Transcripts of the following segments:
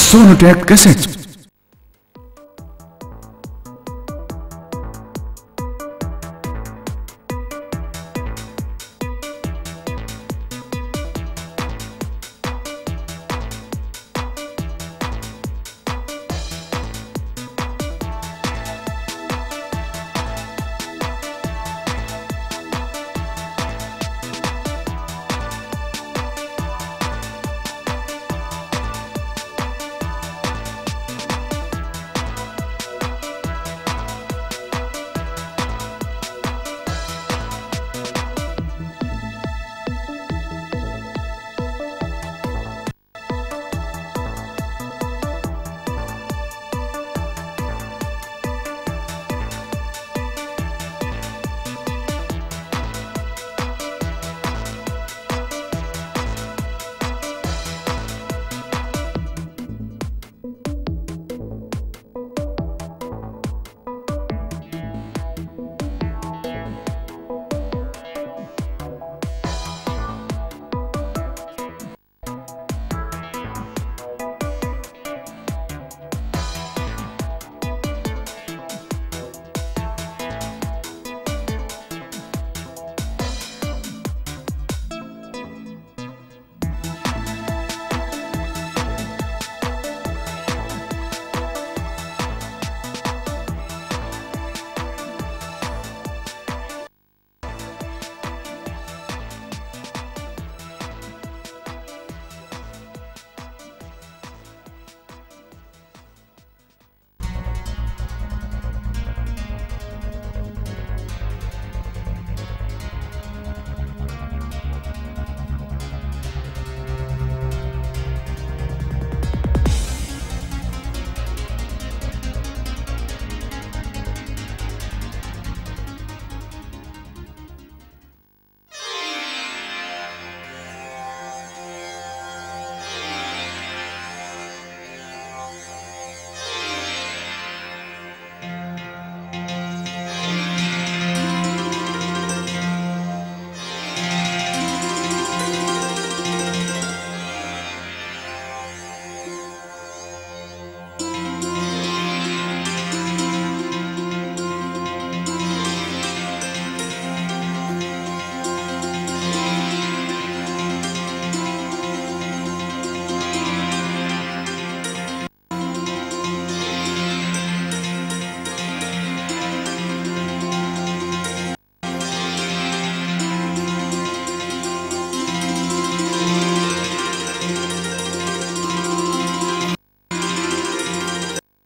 Sonotek cassette.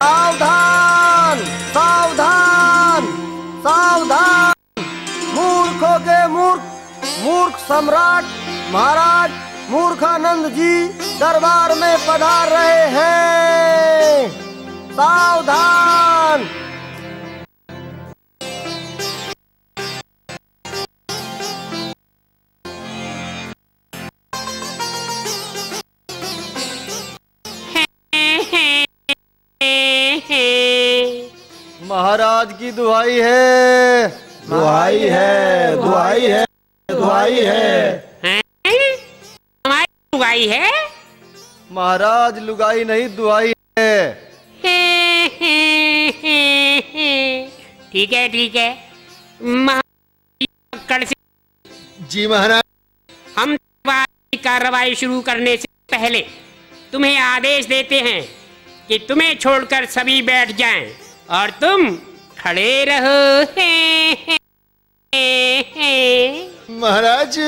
सावधान सावधान सावधान, मूर्खों के मूर्ख सम्राट महाराज मूर्खानंद जी दरबार में पधार रहे हैं। सावधान। महाराज की दुहाई है, दुहाई है, दुहाई है, दुहाई है। हमारी लुगाई है महाराज, लुगाई नहीं दुहाई है। ठीक है ठीक है। महाराज जी महाराज, हम कार्रवाई शुरू करने से पहले तुम्हें आदेश देते हैं कि तुम्हें छोड़कर सभी बैठ जाएं और तुम खड़े रहो। महाराज,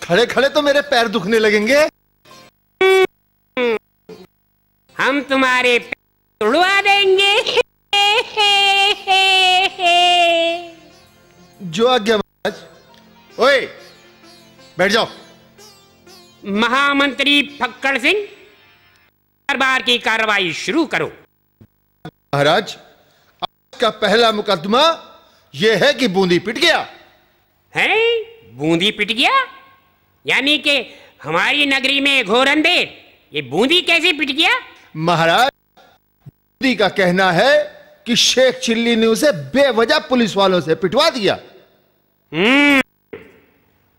खड़े खड़े तो मेरे पैर दुखने लगेंगे। हम तुम्हारे पैर तोड़वा देंगे। जो आज्ञा महाराज। ओए, बैठ जाओ। महामंत्री फक्कड़ सिंह, दरबार की कार्रवाई शुरू करो। महाराज, आज का पहला मुकदमा यह है कि बूंदी पिट गया है। बूंदी पिट गया यानी कि हमारी नगरी में घोर अंधेर, ये बूंदी कैसे पिट गया? महाराज, बूंदी का कहना है कि शेख चिल्ली ने उसे बेवजह पुलिस वालों से पिटवा दिया।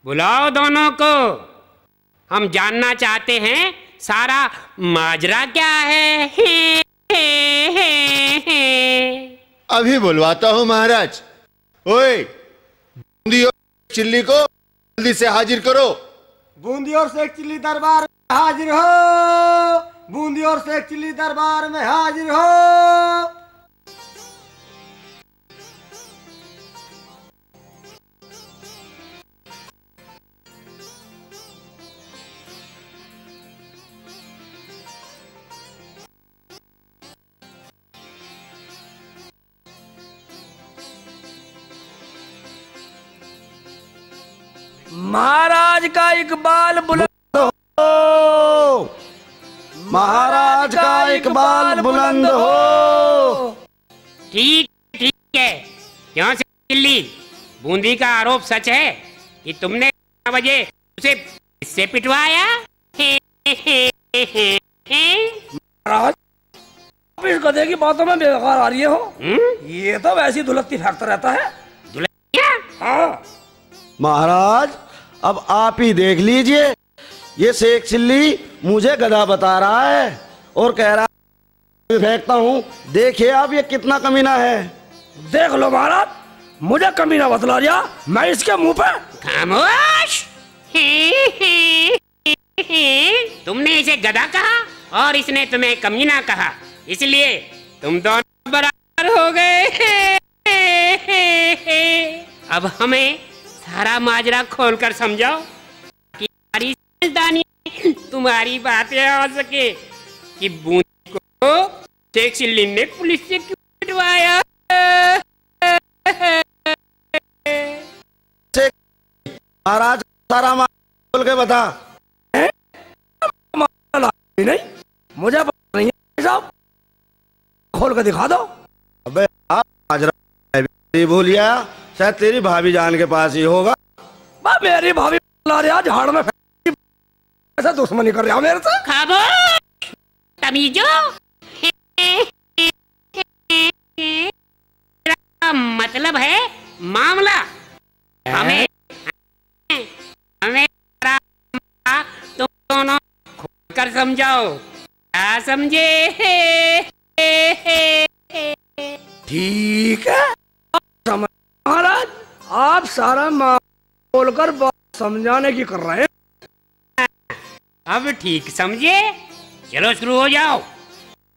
बुलाओ दोनों को। हम जानना चाहते हैं सारा माजरा क्या है? अभी बुलवाता हूं महाराज। ओए, बूंदी और चिल्ली को जल्दी से हाजिर करो। बूंदी और शेख चिल्ली दरबार में हाजिर हो। बूंदी और शेख चिल्ली दरबार में हाजिर हो। महाराज का इकबाल बुलंद हो। महाराज का इकबाल बुलंद हो। ठीक ठीक है। क्यों से चिल्ली, बूंदी का आरोप सच है कि तुमने 9 बजे उसे इससे पिटवाया? महाराज, आप इस गधे की बातों में बेकार आ रही हो। ये तो वैसी धुलकती फेंकता रहता है। दुल्हनिया? हाँ महाराज, अब आप ही देख लीजिए। ये शेख चिल्ली मुझे गधा बता रहा है और कह रहा है फेंकता हूँ। देखिए आप ये कितना कमीना है। देख लो महाराज, मुझे कमीना बतला दिया, मैं इसके मुंह पे। खामोश! तुमने इसे गधा कहा और इसने तुम्हें कमीना कहा, इसलिए तुम दोनों बराबर हो गए। अब हमें सारा माजरा खोलकर समझाओ कि हमारी समझदारी तुम्हारी बातें आ सके कि बूंदी को शेख चिल्ली ने पुलिस से क्यों पिटवाया। महाराज सारा खोल के बता। नहीं, मुझे पता नहीं है साहब, खोल के दिखा दो। अबे आप माजरा भूल गया, शायद तेरी भाभी जान के पास ही होगा। मेरी भाभी ला रहा झाड़ में ऐसा दुश्मनी कर रहा मेरे से। खामोश तमीजो। मतलब है मामला। हमें तुम दोनों खोलकर समझाओ। क्या समझे? ठीक है महाराज, आप सारा बोलकर बात समझाने की कर रहे हैं। अब ठीक समझे? चलो शुरू हो जाओ।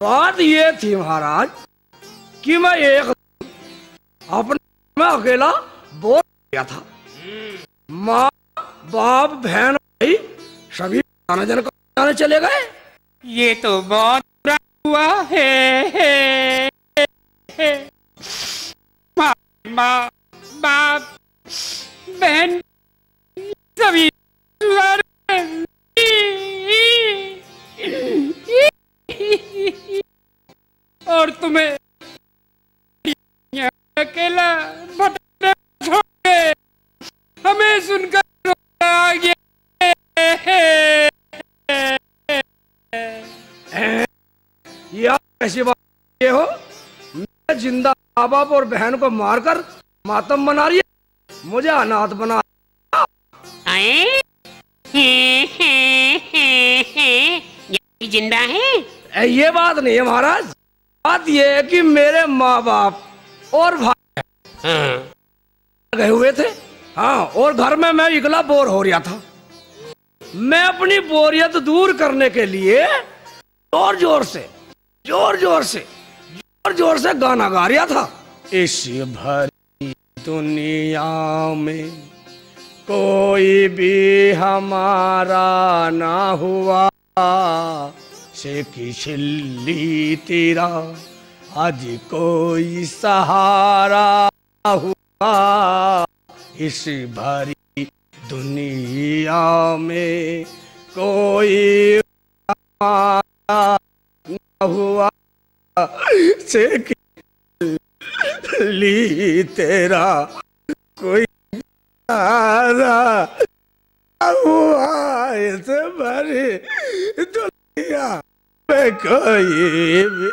बात ये थी महाराज कि मैं एक अपने में अकेला बोल गया था। माँ बाप बहन भाई सभी जाने चले गए। ये तो बहुत बुरा हुआ है। माँ बाप बहन सभी और तुम्हें अकेला भटकने छोड़ के हमें सुनकर रोना आ गया। ये आप कैसी बात ये हो? मैं जिंदा माँ बाप और बहन को मारकर मातम बना रही है, मुझे अनाथ बना। ये जिंदा है? ये बात नहीं है महाराज, बात ये है कि मेरे माँ बाप और भाई गए हुए थे। हाँ, और घर में मैं इकला बोर हो रहा था। मैं अपनी बोरियत दूर करने के लिए जोर जोर से गाना गा रहा था। इस भरी दुनिया में कोई भी हमारा ना हुआ, शेख चिल्ली तेरा आज कोई सहारा हुआ। इस भरी दुनिया में कोई हमारा ना हुआ, शेख चिल्ली तेरा कोई सहारा हुआ। इस भरी दुनिया में कोई भी।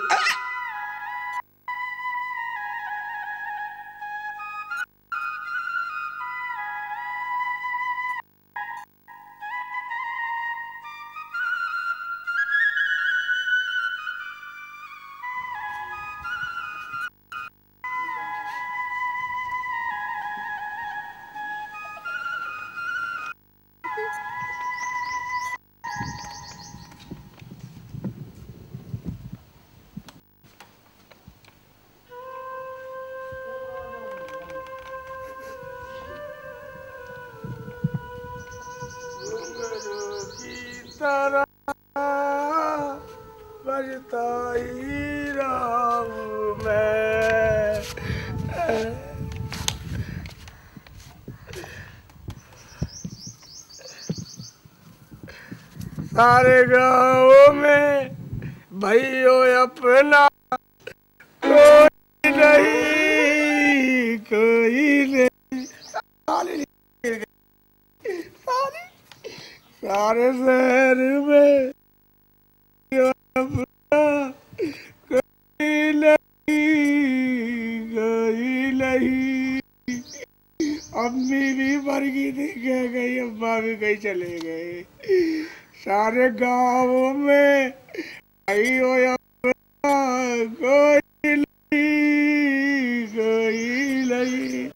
बजता ही रहा हूँ मैं। सारे गाँव में भाइयों अपना कोई नहीं, कोई नहीं। सारे शहर में अपना कोई नहीं, कोई नहीं। अम्मी भी मर गई थी, कह गई, अम्मा भी कहीं चले गए। सारे गाँव में आई हो अपना कोई नहीं, कोई नहीं।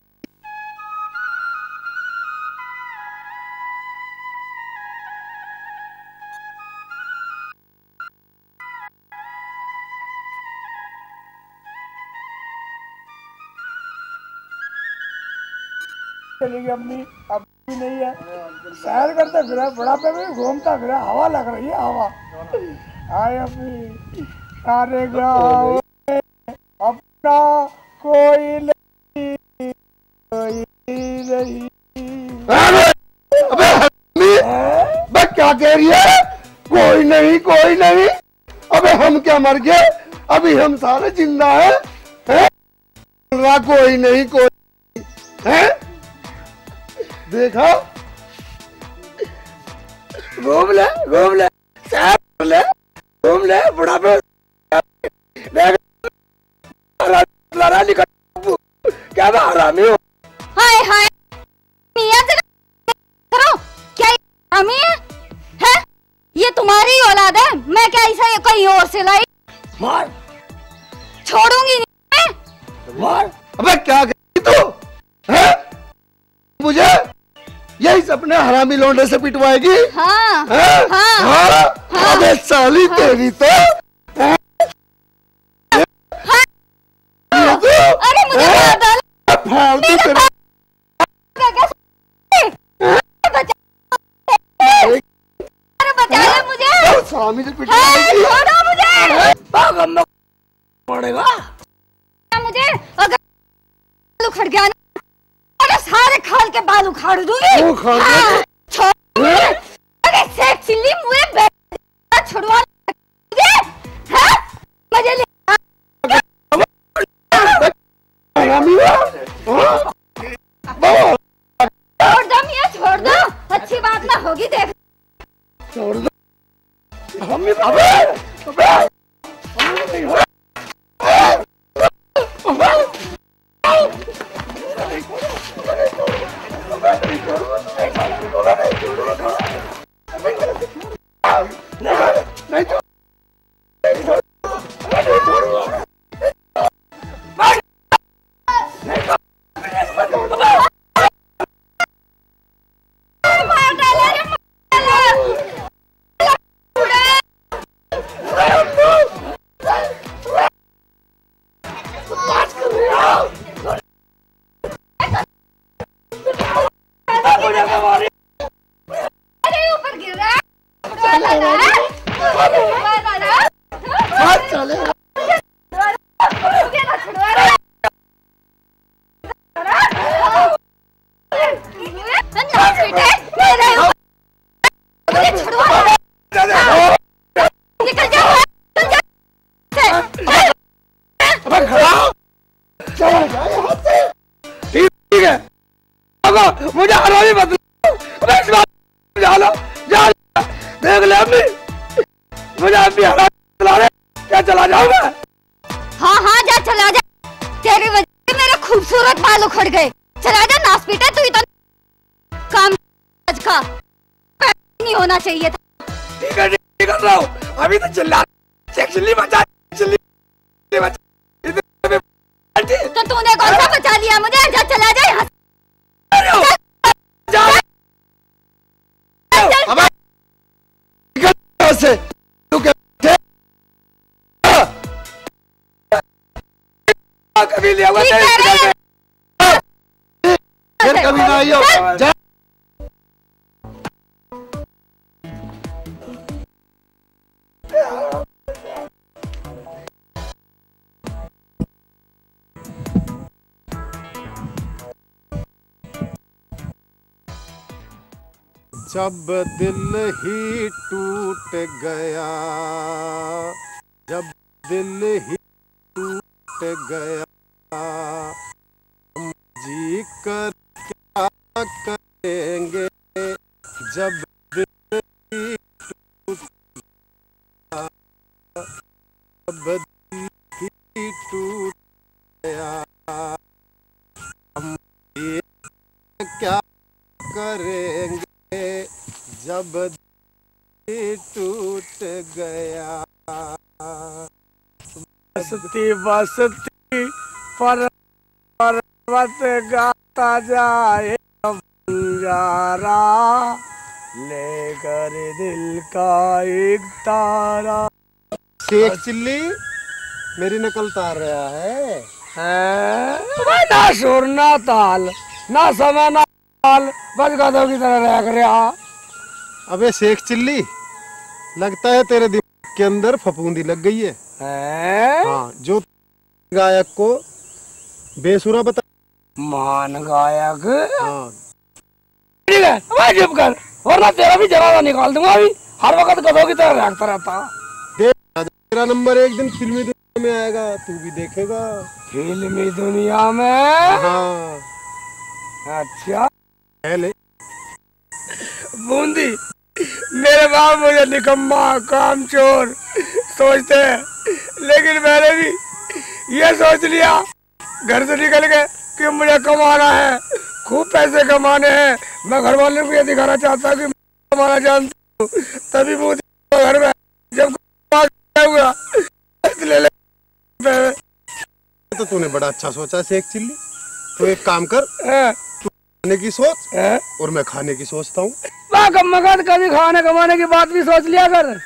चली गई अम्मी, अब भी नहीं है। सैर करते फिरा, बुढ़ापे में घूमता फिरा, हवा लग रही है, हवा। आए अम्मी, सारे गाँव में अपना कोई नहीं, कोई नहीं। अबे अम्मी, क्या कह रही है? कोई नहीं, कोई नहीं। अबे हम क्या मर गए? अभी हम सारे जिंदा हैं। कोई नहीं, कोई है? देखा, घूम ले, घूम ले, सैर ले, घूम ले, बुढ़ापे क्या हरामी हो। हाय हाय, मियां करो क्या हरामी है? ये तुम्हारी औलाद है, मैं क्या इसे कहीं और से लाई? मार, छोड़ूंगी नहीं। मार। अबे क्या करी तू? है मुझे यही सपने हरामी लौंडे से पिटवाएगी? हाँ, हाँ, हाँ, हाँ। अबे साली तेरी तो अरे मुझे मार डालो। फालतू तेरे। अरे बचा ले मुझे। स्वामी से पिटवाएगी। छोड़ो मुझे। पड़ेगा मुझे अगर बाल उखड़ गया ना, अरे सारे खाल के बाल उखाड़ दूंगी। हाँ, छोड़। अरे सेठ चिल्ली मुझे छुड़वा मुझे, हाँ? मुझे ले छोड़ दो मियां, छोड़ दो। अच्छी बात ना होगी, देख छोड़ दो। मम्मी, अबे अबे मुझे हरामी मत लो। देख ले अम्मी, मुझे अम्मी हरामी चला रहे, क्या चला जाऊंगा? हाँ हाँ, जा चला जा। तेरी वजह से मेरे खूबसूरत बाल उखड़ गए। चला जा, नास पीटे तू। तो काम आज का नहीं होना चाहिए था। ठीक है, ठीक कर रहा हूँ। अभी तो चिल्ला, चिल्ली बचा, चिल्ली बचा। तो तूने कौन सा बचा लिया मुझे? जा चला जा यहाँ से। कभी लिया हुआ फिर कभी ना आइयो। जब दिल ही टूट गया, जब दिल ही टूट गया, हम जी कर क्या करेंगे, जब दिल ही टूट गया, जब दिल ही टूट गया, हम जी क्या करेंगे, जब दिल टूट गया। बसती बसती पर्वत गाता जाए बंजारा, लेकर दिल का एक तारा। शेख चिल्ली मेरी नकल तार रहा है। ना सुर ना ताल ना समय ना ताल, बस गधों की तरह रह रहा। अबे शेख चिल्ली, लगता है तेरे दिमाग के अंदर फफूंदी लग गई है। हाँ, जो गायक को बेसुरा बता। मान गायक? हाँ ठीक है, भाई चुप कर, वरना तेरा भी जनाजा निकाल दूंगा। अभी हर वक्त गधों की तरह रखता रहता। देख, तेरा नंबर एक दिन फिल्मी दुनिया में आएगा, तू भी देखेगा। फिल्मी दुनिया में? हाँ। अच्छा पहले बूंदी, मेरे बाप मुझे निकम्मा कामचोर सोचते हैं, लेकिन मैंने भी ये सोच लिया घर से निकल के कि मुझे कमाना है, खूब पैसे कमाने हैं। मैं घर वालों को ये दिखाना चाहता हूँ कि मैं कमाना जानता हूँ। तभी बूंदी घर में जब हुआ ले ले। तो तूने बड़ा अच्छा सोचा शेख चिल्ली। तो एक काम कर, तू खाने की सोच और मैं खाने की सोचता हूँ। कभी खाने कमाने की बात भी सोच लिया कर।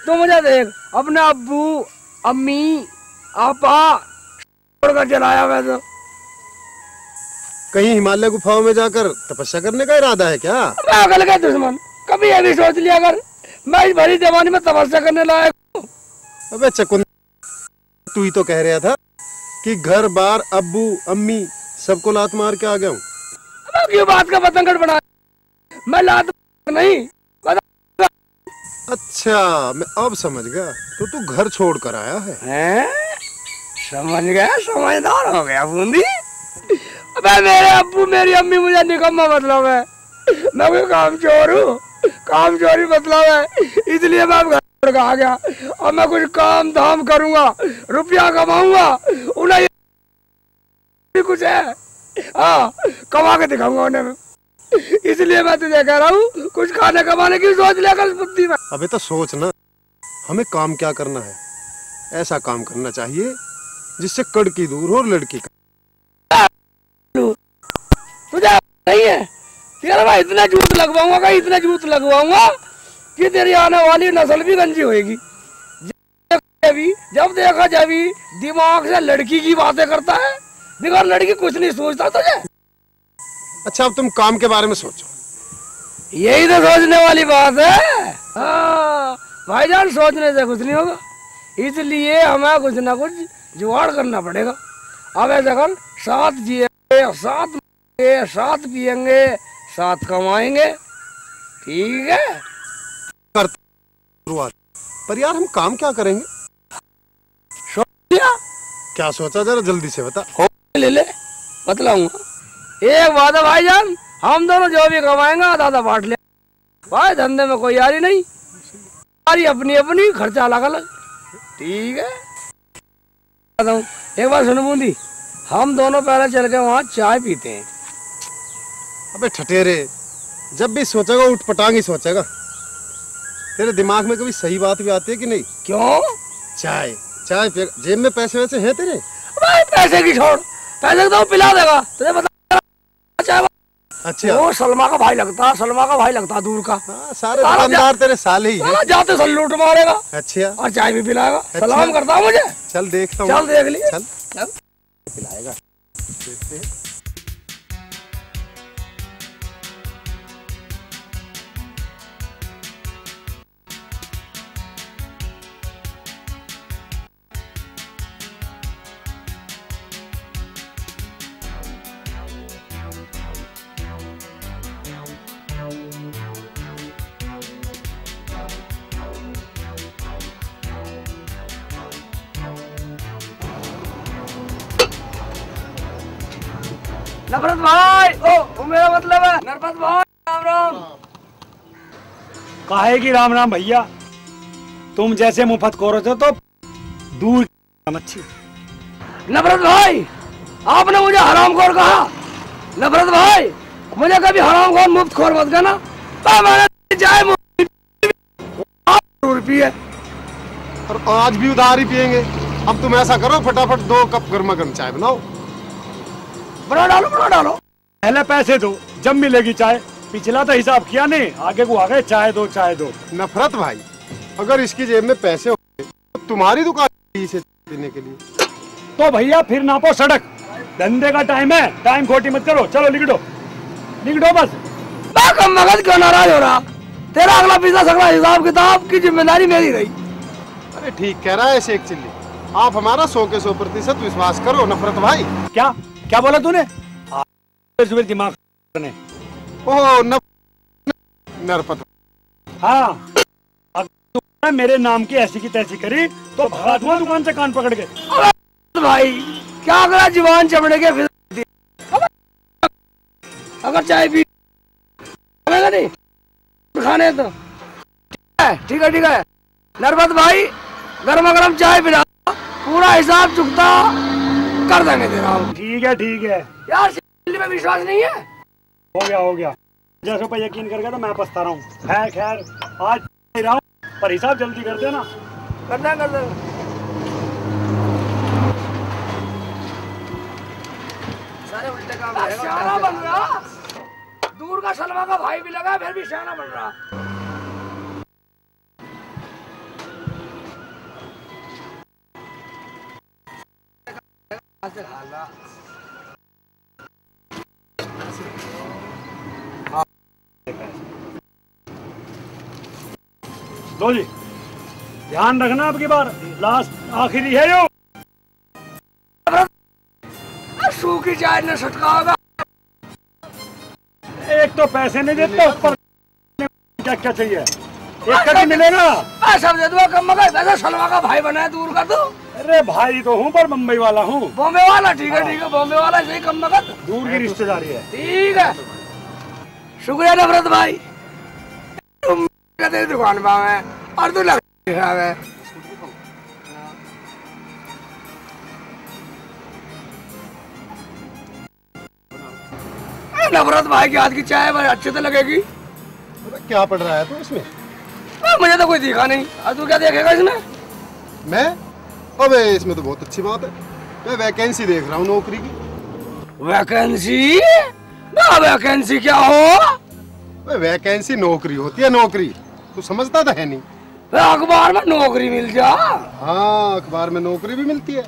तू मुझे देख, अपने अब्बू अम्मी आपा छोड़कर चलाया। मैं तो कहीं हिमालय गुफाओं में जाकर तपस्या करने का इरादा है क्या? पागल का दुश्मन, कभी ये भी सोच लिया कर मैं इस भरी जवानी में तपस्या करने लायक हूँ। अबे चकुन, तू ही तो कह रहा था कि घर बार अब्बू अम्मी सबको लात मार के आ गया हूँ। क्यों बात का बतंगड़ बना? मैं लात नहीं। अच्छा, मैं अब समझ गया, तो तू घर छोड़ कर आया है? समझ गया, समझदार हो गया बूंदी। अबे मेरे अब्बू मेरी अम्मी मुझे निकम्मा मतलब है, मैं कोई कामचोर हूँ? कामचोरी मतलब है, इसलिए मैं घर छोड़ के आ गया। और मैं कुछ काम धाम करूंगा, रुपया कमाऊंगा, उन्हें भी कुछ है, हाँ कमा के दिखाऊंगा उन्हें। इसलिए मैं तुझे कह रहा हूँ कुछ खाने कमाने की सोच लिया कर बुद्धि में। अबे तो सोच ना, हमें काम क्या करना है। ऐसा काम करना चाहिए जिससे कड़की दूर हो और लड़की का। तुझे नहीं है तेरा, मैं इतना जूत लगवाऊंगा, इतना जूत लगवाऊंगा कि तेरी आने वाली नस्ल भी गंजी होगी। जब देखा जब दिमाग से लड़की की बातें करता है, बिगड़ लड़की कुछ नहीं सोचता तुझे। अच्छा, अब तुम काम के बारे में सोचो। यही तो सोचने वाली बात है। हाँ भाईजान, सोचने से कुछ नहीं होगा, इसलिए हमें कुछ ना कुछ जुगाड़ करना पड़ेगा। अब ऐसा कर, साथ जिएंगे, साथ मरेंगे, साथ पिएंगे, साथ कमाएंगे, ठीक है? शुरुआत पर यार, हम काम क्या करेंगे? सोचा क्या सोचा, जरा जल्दी से बता। ले ले, बतलाऊंगा। एक बात है भाईजान, हम दोनों जो भी कमाएंगे आधा आधा बांट ले। भाई धंधे में कोई यारी नहीं, यारी अपनी अपनी, खर्चा अलग अलग, ठीक है? एक बार सुनो बूंदी, हम दोनों पहले चल के वहाँ चाय पीते हैं। अबे ठटेरे, जब भी सोचेगा उठ पटांग ही सोचेगा। तेरे दिमाग में कभी सही बात भी आती है कि नहीं? क्यों? चाय चाय जेब में पैसे वैसे हैं तेरे? भाई पैसे की छोड़, पैसे तो पिला देगा तुझे, बता। चाय अच्छा, वो सलमा का भाई लगता, सलमा का भाई लगता दूर का। हाँ, सारे दुकानदार तेरे साले ही हैं। जाते सल्लूट मारेगा, अच्छा, और चाय भी पिलाएगा। अच्छा। सलाम करता है मुझे। चल देखता हूँ। चल देख लिए, चल पिलाएगा, देखते हैं। नफरत भाई, ओ मेरा मतलब है नरपत भाई, राम राम। काहे की राम राम भैया, तुम जैसे मुफ्त खोर थे तो दूर मच्छी। नफरत भाई, आपने मुझे हरामखोर कहा। नफरत भाई, मुझे कभी हरामखोर मुफ्त खोर मत कहना। मैंने चाय रुपये और आज भी उधार ही पियेंगे। अब तुम ऐसा करो, फटाफट 2 कप गर्मा गर्म चाय बनाओ। बना डालो, बना डालो। पहले पैसे दो, जब मिलेगी चाय। पिछला तो हिसाब किया नहीं, आगे को आ गए चाय दो चाय दो। नफरत भाई, अगर इसकी जेब में पैसे होते तो तुम्हारी दुकान इसे पीने के लिए। तो भैया फिर नापो सड़क, धंधे का टाइम है, टाइम खोटी मत करो। चलो लिख दो, लिख दो बस। कम मगज क्यों नाराज हो रहा? तेरा अगला पिछला सगला हिसाब किताब की जिम्मेदारी मेरी रही। अरे ठीक कह रहा है शेख चिल्ली, आप हमारा 100 के 100% विश्वास करो। नफरत भाई, क्या क्या बोला तूने? दिमाग ने। ओह नरपत, हाँ अगर मेरे नाम की ऐसी की तैसी करी तो भगा दूंगा दुकान से कान पकड़ के। भाई क्या अगला जुबान चमड़े के फिर अगर चाय पी नहीं खाने तो ठीक है ठीक है। नरपत भाई, गर्मा गर्म चाय पिला, पूरा हिसाब चुकता कर देंगे दे रहा हूँ। ठीक है यार, में विश्वास नहीं है। हो गया जैसे पर यकीन कर गया तो मैं पछता रहा हूँ। खैर आज नहीं रहा हूँ, पर हिसाब जल्दी कर देना। कर दे सारे उल्टे काम सियाना बन रहा। दूर का सलमा का भाई भी लगा, फिर भी सियाना बन रहा। लो जी, ध्यान रखना अब की बार लास्ट आखिरी है यो। सूखी चाय न सटका होगा। एक तो पैसे नहीं देते, ऊपर क्या क्या चाहिए, एक कभी मिलेगा। सब दे दूंगा, कम मगर वैसे सलमा का भाई बना है दूर का। तो अरे भाई तो हूँ, पर मुंबई वाला हूँ। बॉम्बे वाला ठीक है बॉम्बे वाला सही, कम मगर दूर की रिश्तेदारी है। ठीक है, शुक्रिया नफरत भाई। तुम तेरी दुकान पे आवे और तू लग है। नफरत भाई के हाथ की चाय भाई अच्छे से लगेगी। क्या पड़ रहा है तो इसमें? मुझे तो कोई दिखा नहीं, और तू क्या देखेगा इसमें? मैं? अबे इसमें तो बहुत अच्छी बात है, मैं वैकेंसी देख रहा हूँ नौकरी की। वैकेंसी? ना वैकेंसी क्या हो? वैकेंसी नौकरी होती है, नौकरी तू समझता तो है नहीं। अखबार में नौकरी मिल जा। हाँ, अखबार में नौकरी भी मिलती है।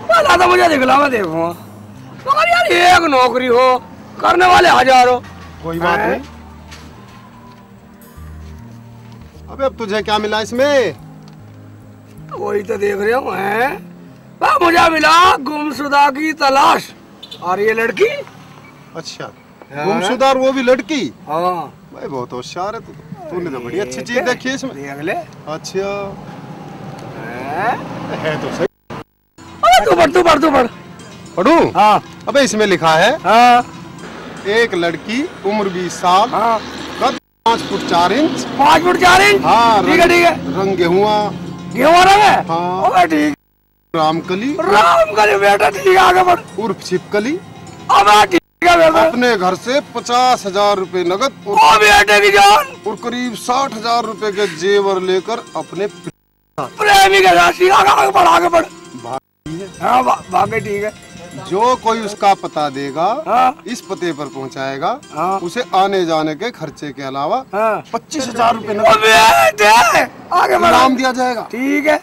पहला तो मुझे दिखला, मैं देखूंगा, मगर यार एक नौकरी हो, करने वाले हजारों। कोई बात नहीं। अबे अब तुझे क्या मिला इसमें? वही तो देख रहे हो हैं। मुझे मिला गुमशुदा की तलाश, और ये लड़की। अच्छा, गुमशुदा, वो भी लड़की? हाँ भाई बहुत होशियार है तू, तूने तो बड़ी अच्छी चीज देखी है इसमें। देख ले। अच्छा है तो सही। तू पढ़। पढ़ूं? हाँ। अबे इसमें लिखा है, हाँ। एक लड़की, उम्र 20 साल, हाँ। कद 5 फुट 4 इंच। 5 foot 4 inch? हाँ, ठीक है। रंग गेहुआ। गेहुआ रंग है? हाँ ठीक। रामकली बेटा, ठीक, आगे बढ़। उर्फ छिपकली। अब ठीक है बेटा। अपने घर से 50,000 रुपए नगद और बेटे की जान और करीब 60,000 रुपए के जेवर लेकर अपने प्रेमी के साथ आगे बढ़। हाँ भागे, ठीक है। जो कोई उसका पता देगा, हाँ। इस पते पर पहुंचाएगा, हाँ। उसे आने जाने के खर्चे के अलावा, हाँ। 25,000 रुपए आगे इनाम दिया जाएगा। ठीक है।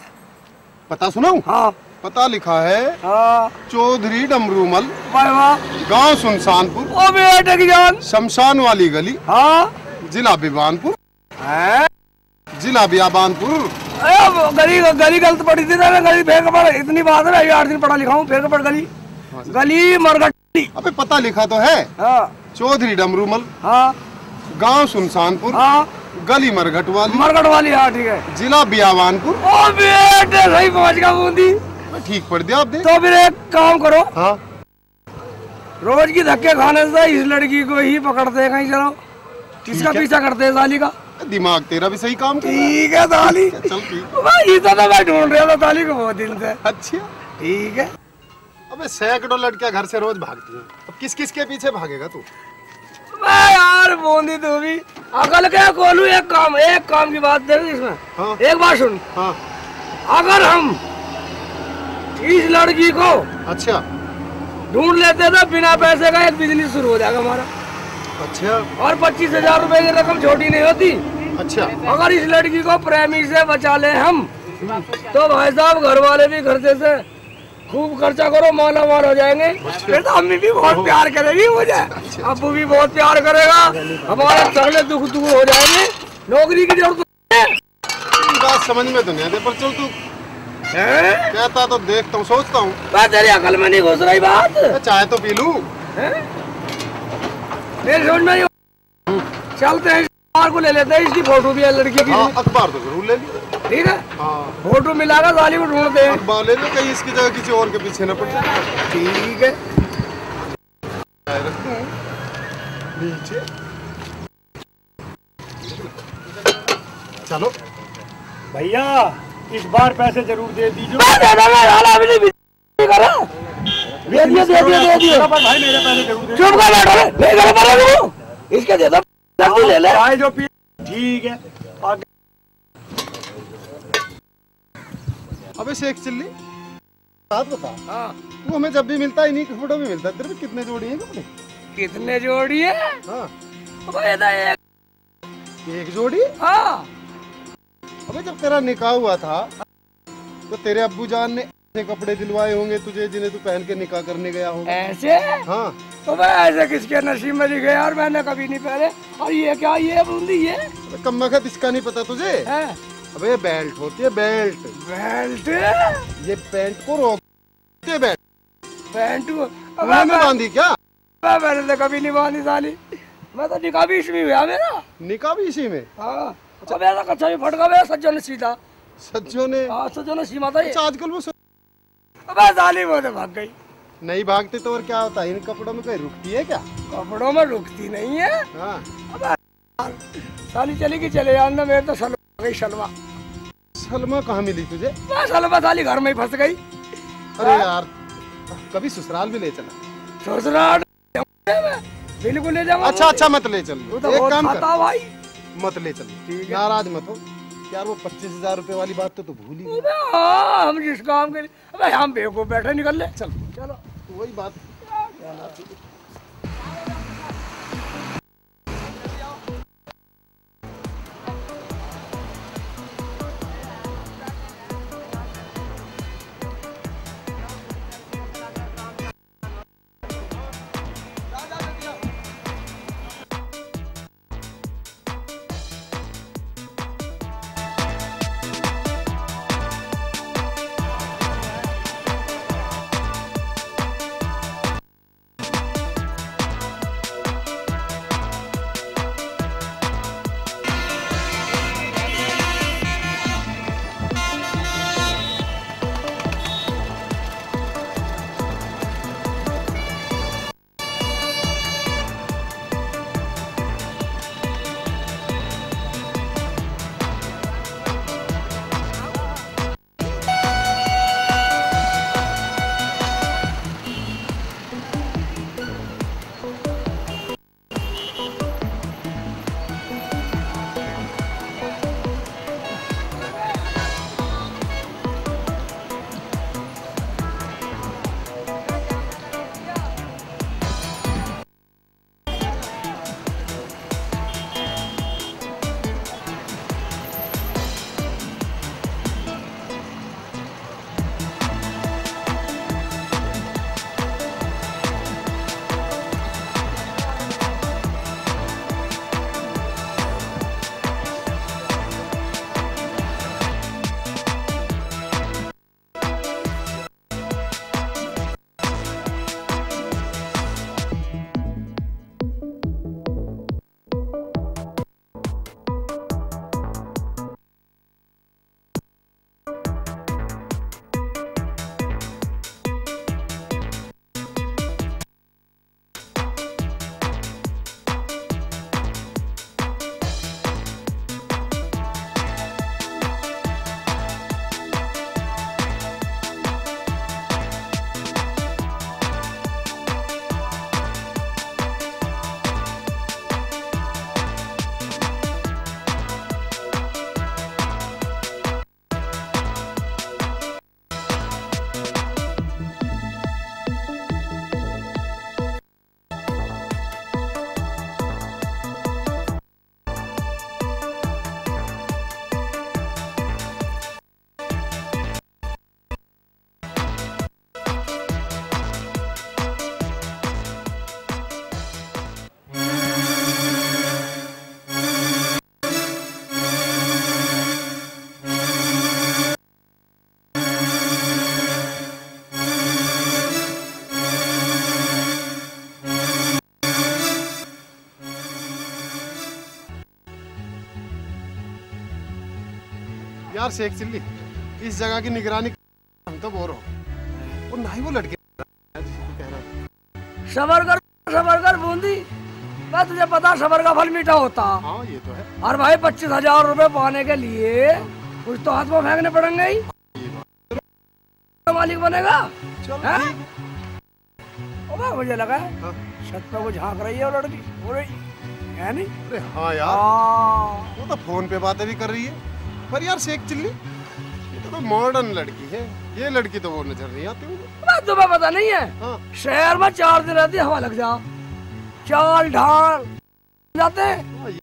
पता सुनाऊं? हाँ। पता लिखा है, हाँ। चौधरी डमरूमल, वाह, गांव सुनसानपुर, ओ बेटे की जान, शमशान वाली गली, हाँ, जिला बिबानपुर, जिला बियाबानपुर। गली गलत पड़ी थी ना, गली फेंक पड़, इतनी बात है, 8 दिन पढ़ा लिखा हूँ, फेंक पड़ गली मरघटी। अबे पता लिखा तो है, हाँ। चौधरी डमरूमल, हाँ। गांव सुनसानपुर, हाँ। गली मरघट वाली, हाँ, ठीक है, जिला बियाबानपुर। ओ बेटे सही पहुंच गया बूंदी। ठीक पड़ दिया आप दे। तो फिर एक काम करो, हाँ रोज की धक्के खाने से इस लड़की को ही पकड़ते हैं कहीं, चलो किसका पीछा करते हैं साली का। दिमाग तेरा भी सही काम कर रहा है। ठीक है साली, चल ठीक। भाई तो मैं ढूंढ रहा था साली को बहुत दिन से। अच्छा ठीक है। अबे सैकड़ों लड़कियां घर से रोज भागती हैं, अब किस किस के पीछे भागेगा तू? मैं यार बूंदी तू भी अकल क्या खोलू। एक काम की बात देख इसमें। हाँ। एक बात सुन, हाँ अगर हम इस लड़की को अच्छा ढूंढ लेते तो बिना पैसे का एक बिजनेस शुरू हो जाएगा हमारा। अच्छा और 25,000 रुपए की रकम छोटी नहीं होती। अच्छा अगर इस लड़की को प्रेमी से बचा ले हम, तो भाई साहब घर वाले भी खर्चे से खूब खर्चा करो, माला माल हो जाएंगे। फिर तो अम्मी भी बहुत प्यार करेगी मुझे, अब्बू भी बहुत प्यार करेगा, हमारे सगले दुख हो जाएंगे। नौकरी की जरूरत है। बात समझ में तो नहीं आती, पर चल तू कहता तो देखता हूँ, सोचता हूँ। बात तेरी अकल में नहीं घुस रही बात। चाय तो पी लूं। मेरी समझ में नहीं। चलते हैं, अखबार को ले लेते हैं, इसकी फोटो भी है लड़की की। हाँ अखबार तो जरूर ले ली। ठीक है, हाँ फोटो मिलागा साली को ढूंढते हैं। अखबार ले लो, कहीं इसकी जगह किसी और के पीछे न पड़ जाए। ठीक है, नीचे चलो भैया इस बार पैसे जरूर दे दीजिए। दे दियो। भाई मेरे पैसे जरूर दे। चुप कर बैठो, नहीं कर पा रहा हूँ। इसके दे दो, जल्दी ले ले। चाय जो पी। ठीक है आगे। अबे शेख चिल्ली बात बता, हाँ। तू हमें जब भी मिलता है इन्हीं कपड़ों में मिलता है, तेरे पे कितने जोड़ी हैं कपड़े? कितने जोड़ी है? हाँ अबे तो एक जोड़ी। हाँ। अबे जब तेरा निकाह हुआ था तो तेरे अब्बू जान ने ऐसे कपड़े दिलवाए होंगे तुझे जिन्हें तू पहन के निकाह करने गया होगा। ऐसे? हाँ तो मैं ऐसे किसके नसीब में लिखे यार, मैंने कभी नहीं पहने। और ये क्या, ये बूंदी ये कम्मा का इसका नहीं पता तुझे? है? अबे बेल्ट होती है बेल्ट। बेल्ट? ये पैंट को रोकती है बेल्ट। पैंट को मुंह में बांधी क्या? मैंने तो कभी नहीं बांधी साली, मैं तो निकाह भी इसमें हुआ मेरा। निकाह भी इसी में? हाँ। अच्छा मेरा कच्चा भी फटका हुआ, सज्जों ने सीधा। सज्जों ने? हाँ सज्जों ने सीमा था ये। अच्छा आजकल वो अबे साली वो तो भाग गई। नहीं भागते तो और क्या होता है, इन कपड़ों में कहीं रुकती है क्या? कपड़ों में रुकती नहीं है। हाँ। अबे साली चली गई, चले जाना, मेरे तो सलवा गई। सलवा सलमा कहाँ मिली तुझे? सलवा साली घर में ही फंस गई। अरे यार कभी ससुराल भी ले चला। ससुराल बिल्कुल ले जाऊंगा। अच्छा अच्छा मत ले चल, तो एक बहुत काम कर, खाता भाई। मत ले चल, नाराज मत हो यार। वो 25,000 रुपए वाली बात तो तू भूल ही गया। अबे हाँ, हम जिस काम के लिए, अबे हम बेवकूफ बैठे, निकल ले। चल चलो वही बात। यार शेख चिल्ली, इस जगह की निगरानी हम तो बोर हो और ना ही वो लड़के कह रहा था। सबर कर बूंदी, मैं तुझे पता सबर का फल मीठा होता। हाँ ये तो है। और भाई 25,000 रुपए पाने के लिए कुछ तो हाथ में फेंकने पड़ेंगे ही। मालिक बनेगा। चल मुझे लगा हाँ। छत पे वो झांक रही है वो लड़की, वो रही है नहीं? अरे हाँ यार, वो तो फोन पे बातें भी कर रही है। पर यार शेख चिल्ली, ये तो मॉडर्न लड़की है, ये लड़की तो वो नजर नहीं आती मुझे। तुम्हें पता नहीं है? हाँ। शहर में 4 दिन रहती हवा लग जा, चाल ढाल जाते हैं।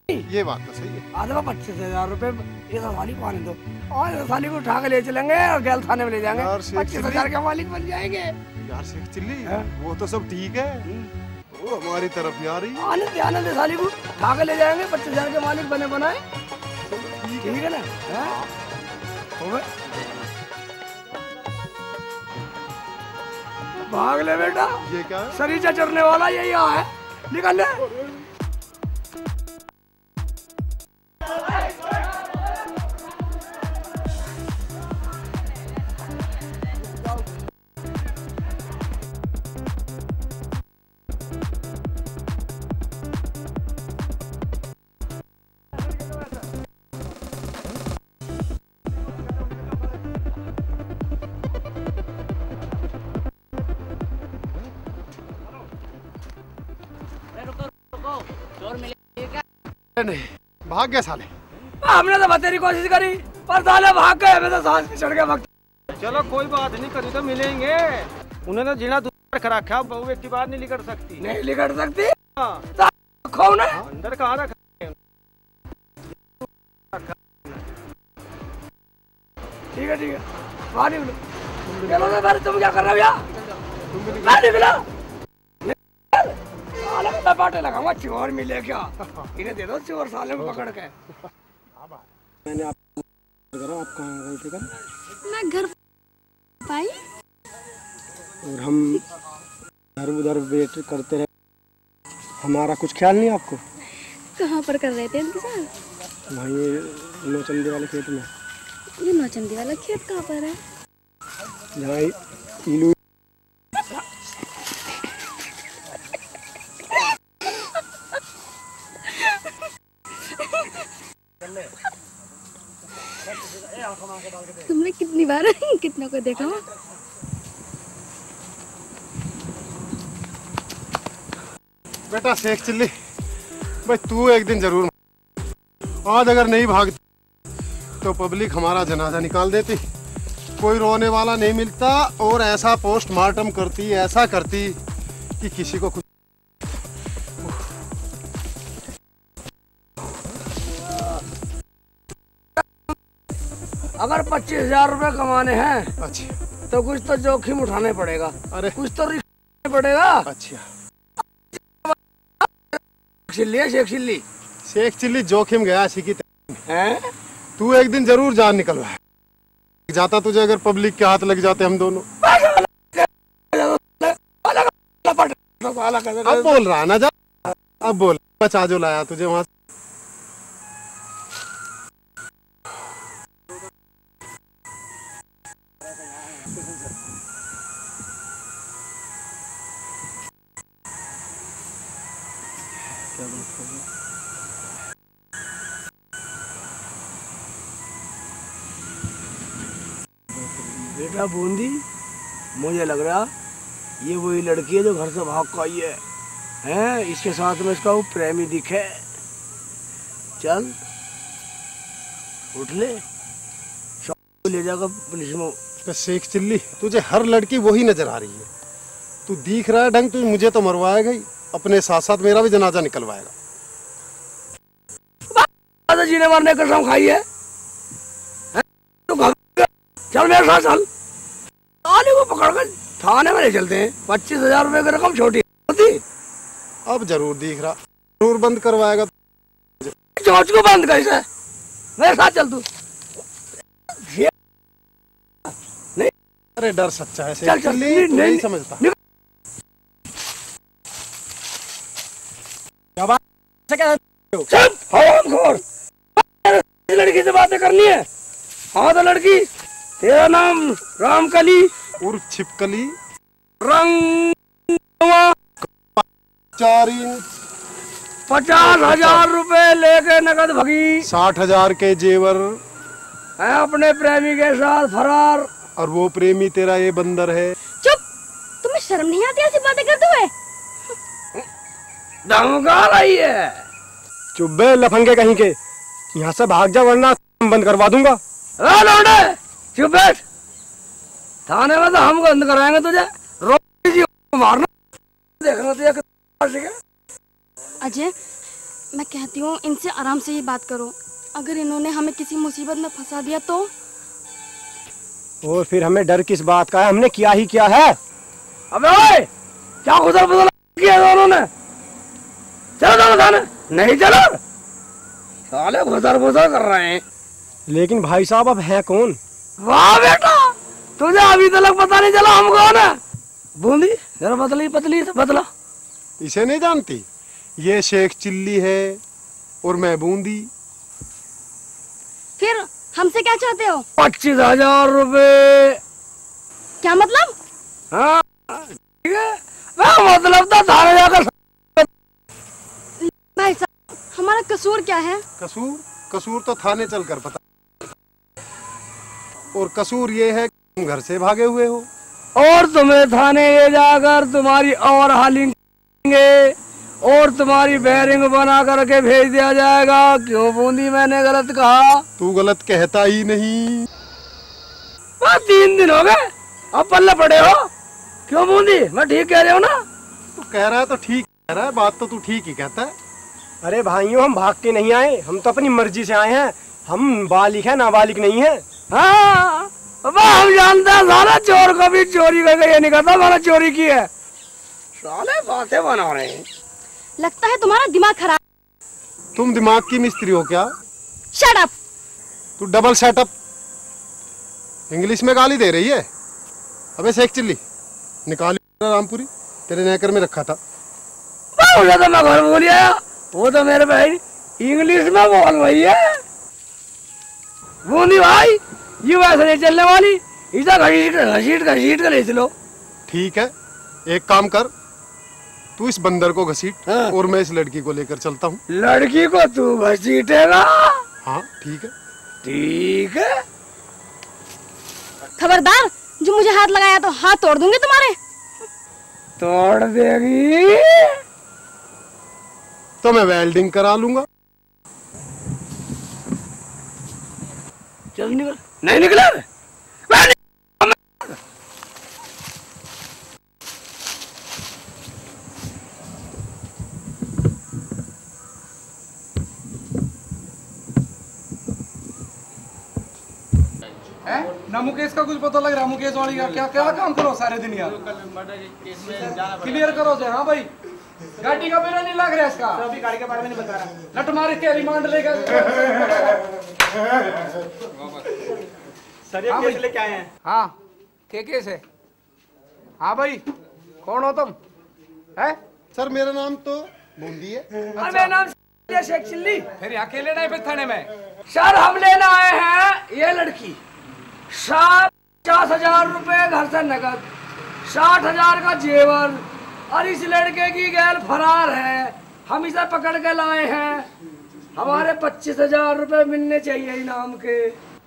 ये बात तो सही है। आधे 25,000 रुपए ये साली पाने दो, और साली को उठा के ले चलेंगे और गैल थाने में ले जाएंगे, 25,000 के मालिक बन जाएंगे। यार शेख चिल्ली, वो तो सब ठीक है, वो हमारी तरफ ही आ रही है। आने दे साली को, उठा के ले जाएंगे, 25,000 के मालिक बने बनाए। ठीक है ना? भाग ले बेटा, ये क्या है? सरीचा चढ़ने वाला यही है, निकल ले। नहीं, भाग गया साले। हमने तो बतेरी कोशिश करी पर साले भाग गए, हमें तो सांस भी चढ़ गया वक्त। चलो कोई बात नहीं, कभी तो मिलेंगे। उन्हें तो जीना दूर कर रखा, बहु व्यक्ति बाहर नहीं निकल सकती। नहीं निकल सकती। हाँ। कौन है? अंदर कहाँ रखा? ठीक है बाहर निकलो। चलो ना बाहर, तुम क्या कर रहे हो भैया? बाहर निकलो। मैं बाटे लगाऊंगा, चोर मिले क्या? इन्हें दे दो चोर साले को पकड़ के। मैंने आपको करा, आप कहाँ गए थे कल? मैं घर पाई और हम इधर उधर वेट करते रहे, हमारा कुछ ख्याल नहीं आपको? कहाँ पर कर रहे थे इंतजार? वहीं नौचंदी वाले खेत में। ये नौचंदी वाला खेत कहाँ पर है? जहाँ इलू तुमने कितनी बार कितनों को देखा? बेटा शेख चिल्ली, भाई तू एक दिन जरूर, आज अगर नहीं भागती तो पब्लिक हमारा जनाजा निकाल देती, कोई रोने वाला नहीं मिलता, और ऐसा पोस्टमार्टम करती, ऐसा करती कि किसी को कुछ। अगर 25,000 रुपए कमाने हैं अच्छा तो कुछ तो जोखिम उठाने पड़ेगा। अरे कुछ तो रिस्क पड़ेगा। अच्छा शेख चिल्ली शेख चिल्ली जोखिम गया की हैं? तू एक दिन जरूर जान निकलवा जाता, तुझे अगर पब्लिक के हाथ लग जाते हम दोनों। अब बोल रहा ना जा, अब बोल, बचा जो लाया तुझे वहां। बेटा बूंदी, मुझे लग रहा ये वही लड़की है जो घर से भाग कर आई है। हैं? इसके साथ में इसका वो प्रेमी दिखे। चल उठ ले, ले जाकर पुलिस में। शेख चिल्ली, तुझे हर लड़की वही नजर आ रही है, तू दिख रहा है ढंग, तू मुझे तो मरवाएगा ही, अपने साथ साथ मेरा भी जनाजा निकलवाएगा। जीने मारने कसम खाई है। चल मेरे साथ चल, आने को पकड़ कर थाने में ले चलते हैं। 25,000 रुपए की रकम छोटी होती। अब जरूर दिख रहा, जरूर बंद करवाएगा। चोच को बंद कैसे? मेरे साथ चल तू। नहीं, अरे डर सच्चा है चल चल, नहीं समझता। लड़की से बातें करनी है? हाँ तो लड़की, तेरा नाम रामकली उर्फ छिपकली, रंग 4 इंच, 50,000 रुपए लेके नकद भगी, 60,000 के जेवर, है अपने प्रेमी के साथ फरार। और वो प्रेमी तेरा ये बंदर है। चुप, तुम्हें शर्म नहीं आती ऐसी बातें करते हुए? धमका रही है। चुप बे लफंगे कहीं के, यहाँ से भाग जा वरना बंद करवा दूंगा। लौंडे चुप बैठ, थाने में तो हम बंद कराएंगे तुझे, रोटी मारना देखना तुझे। अजय, मैं कहती हूँ इनसे आराम से ही बात करो। अगर इन्होंने हमें किसी मुसीबत में फंसा दिया तो? और फिर हमें डर किस बात का है, हमने किया ही क्या है। अबे ओए, क्या गुजर बदल किया दोनों ने? चलो चलो थाने। नहीं चलो, साले गुजर गुजर कर रहे हैं। लेकिन भाई साहब अब है कौन? वाह बेटा, तुझे अभी तक पता नहीं चला हम कौन है? बूंदी जरा पतली पतली से बदला। इसे नहीं जानती? ये शेख चिल्ली है और मैं बूंदी। फिर हमसे क्या चाहते हो? 25,000 रुपए। क्या मतलब? हाँ ठीक है, मतलब तो थाने जाकर। भाई साहब, हमारा कसूर क्या है? कसूर तो थाने चलकर पता। और कसूर ये है कि तुम घर से भागे हुए हो और तुम्हें थाने ले जाकर तुम्हारी और हालिंग और तुम्हारी बैरिंग बना करके भेज दिया जाएगा। क्यों बूंदी, मैंने गलत कहा? तू गलत कहता ही नहीं। 3 दिन हो गए, अब पल्ले पड़े हो। क्यों बूंदी, मैं ठीक कह रही हूँ ना? तू कह रहा है तो ठीक कह रहा है, बात तो तू ठीक ही कहता है। अरे भाइयों, हम भाग के नहीं आए, हम तो अपनी मर्जी से आए हैं। हम बालिग है, नाबालिग नहीं है। हाँ हम जानते हैं, साला चोर को भी चोरी करके ये नहीं करता मैंने चोरी की है। साले बातें बना रहे हैं। लगता है तुम्हारा दिमाग खराब। तुम दिमाग की मिस्त्री हो क्या? Shut up. तू डबल सेटअप इंग्लिश में गाली दे रही है। अबे शेख चिल्ली, निकाल रामपुरी, तेरे नेकर में रखा था। मुझे तो मैं घर बोल आया, वो तो मेरे भाई इंग्लिश में बोल रही है। बूंदी भाई, ये वैसे नहीं चलने वाली, इसे घसीट कर ले चलो। ठीक है, एक काम कर, तू इस बंदर को घसीट। हाँ। और मैं इस लड़की को लेकर चलता हूँ। लड़की को तू घसीटेगा? हाँ ठीक है। ठीक है। खबरदार, जो मुझे हाथ लगाया तो हाथ तोड़ दूंगी तुम्हारे। तोड़ देगी तो मैं वेल्डिंग करा लूंगा। चल निकल। नहीं निकला रे। ना मुकेश का कुछ पता लग रहा? मुकेश वाली का क्या क्या काम करो सारे दिन यार? क्लियर करो से। हाँ भाई, गाड़ी का मेरा नहीं लग रहा इसका। अभी गाड़ी के बारे में नहीं बता रहा। लट मार के रिमांड लेकर सर, ये केस लेके आए हैं। हाँ, क्या केस है? हाँ भाई, कौन हो तुम? है सर, मेरा नाम तो बूंदी है। मेरा नाम शेख चिल्ली। फिर अकेले नहीं, फिर थाने में? सर, हम लेना आए हैं ये लड़की। 50,000 रुपए घर से नकद, 60,000 का जेवर, और इस लड़के की गैल फरार है। हम इसे पकड़ के लाए हैं। हमारे 25,000 रुपए मिलने चाहिए इनाम के।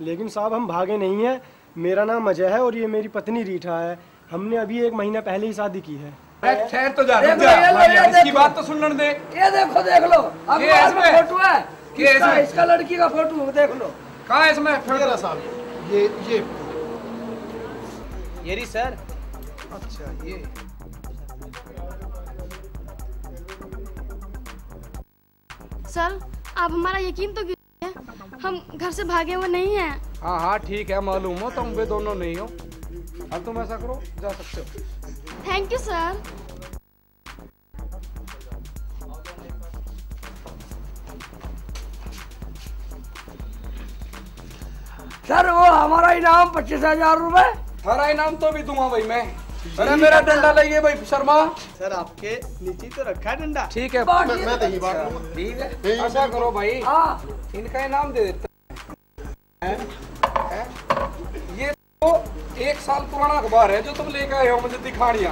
लेकिन साहब, हम भागे नहीं हैं। मेरा नाम अजय है और ये मेरी पत्नी रीठा है। हमने अभी 1 महीना पहले ही शादी की है। ठहर तो जा, इसकी बात तो सुनने दे। ये देखो, देख लो, अब इसमें फोटो है। इसका लड़की का फोटो देख लो। कहाँ है इसमें? साहब, ये ये सर। अच्छा, ये सर, आप हमारा यकीन तो कीजिए, हम घर से भागे हुए नहीं हैं। हाँ हाँ ठीक है, मालूम हो तुम वे दोनों नहीं हो। अब तुम ऐसा करो, जा सकते हो। Thank you sir. सर, वो हमारा इनाम 25,000 रुपए। थारा इनाम तो भी दूंगा भाई मैं। अरे मेरा डंडा लगे भाई शर्मा। सर, आपके नीचे तो रखा है डंडा। ठीक है, मैं तो ही बात लूंगा। ठीक है, ऐसा करो भाई, हाँ, इनका इनाम दे देते। ये तो 1 साल पुराना अखबार है जो तुम लेकर आए हो मुझे दिखाड़िया।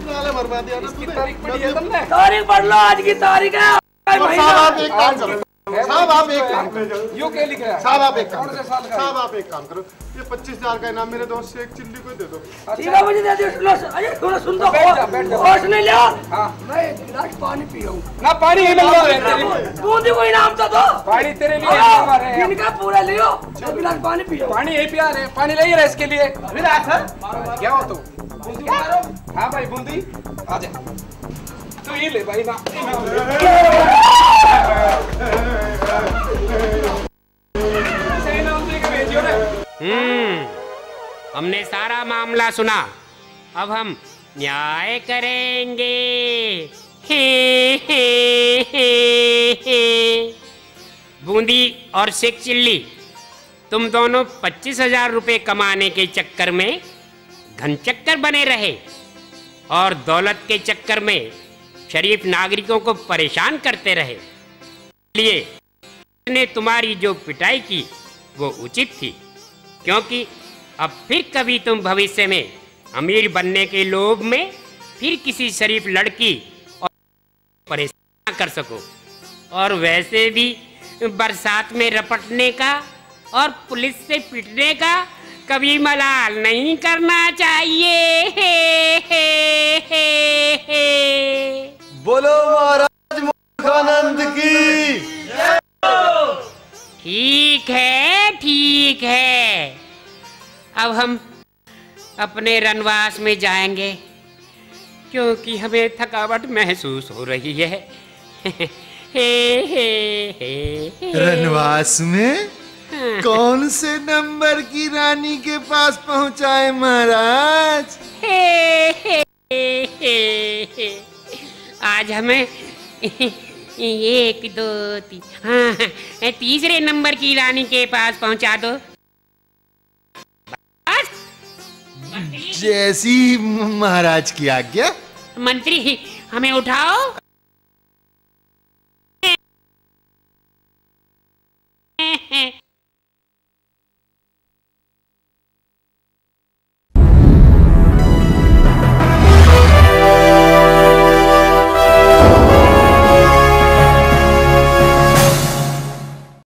नाले मरवा दिया ना इसकी तूने। तारीख पढ़ी है तुमने? तारीख पढ़ लो, आज की तारीख है। साहब आप एक काम करो, साहब आप एक काम करो, यो क्या लिखा है? साहब आप एक काम कौन से करो, साल का है? साहब आप एक काम करो, ये 25,000 का इनाम मेरे दोस्त शेख चिल्ली को दे दो। ठीक है, मुझे दे दियो। सुनो, अरे सुनो, सुन तो बैठ जा, बैठ जा। होश नहीं लिया। हाँ। मैं एक गिलास पानी पी रहा हूँ। ना पानी ही मिल रहा है तेरे लिए। बूंदी को इनाम तो दो। पानी तेरे लिए आ रहे हैं। इनका पूरा लियो, एक गिलास पानी पियो। पानी यही पिया रहे, पानी ले रहे इसके लिए। क्या हो तू? बूंदी मारो। हाँ भाई बूंदी, आजा। तू ये ले भाई ना। हमने सारा मामला सुना, अब हम न्याय करेंगे। हे हे हे हे। बूंदी और शेख चिल्ली, तुम दोनों 25,000 रुपये कमाने के चक्कर में घनचक्कर बने रहे और दौलत के चक्कर में शरीफ नागरिकों को परेशान करते रहे। इसलिए ने तुम्हारी जो पिटाई की वो उचित थी, क्योंकि अब फिर कभी तुम भविष्य में अमीर बनने के लोभ में फिर किसी शरीफ लड़की और परेशान कर सको। और वैसे भी बरसात में रपटने का और पुलिस से पिटने का कभी मलाल नहीं करना चाहिए। हे हे हे हे। बोलो महाराज मूर्खानंद की। ठीक है, ठीक है। अब हम अपने रनवास में जाएंगे, क्योंकि हमें थकावट महसूस हो रही है। हे हे हे हे। रनवास में कौन से नंबर की रानी के पास पहुंचाए महाराज? हे हे हे हे। आज हमें 1 2 3 हाँ, तीसरे नंबर की रानी के पास पहुंचा दो। जैसी महाराज की आज्ञा। मंत्री, हमें उठाओ।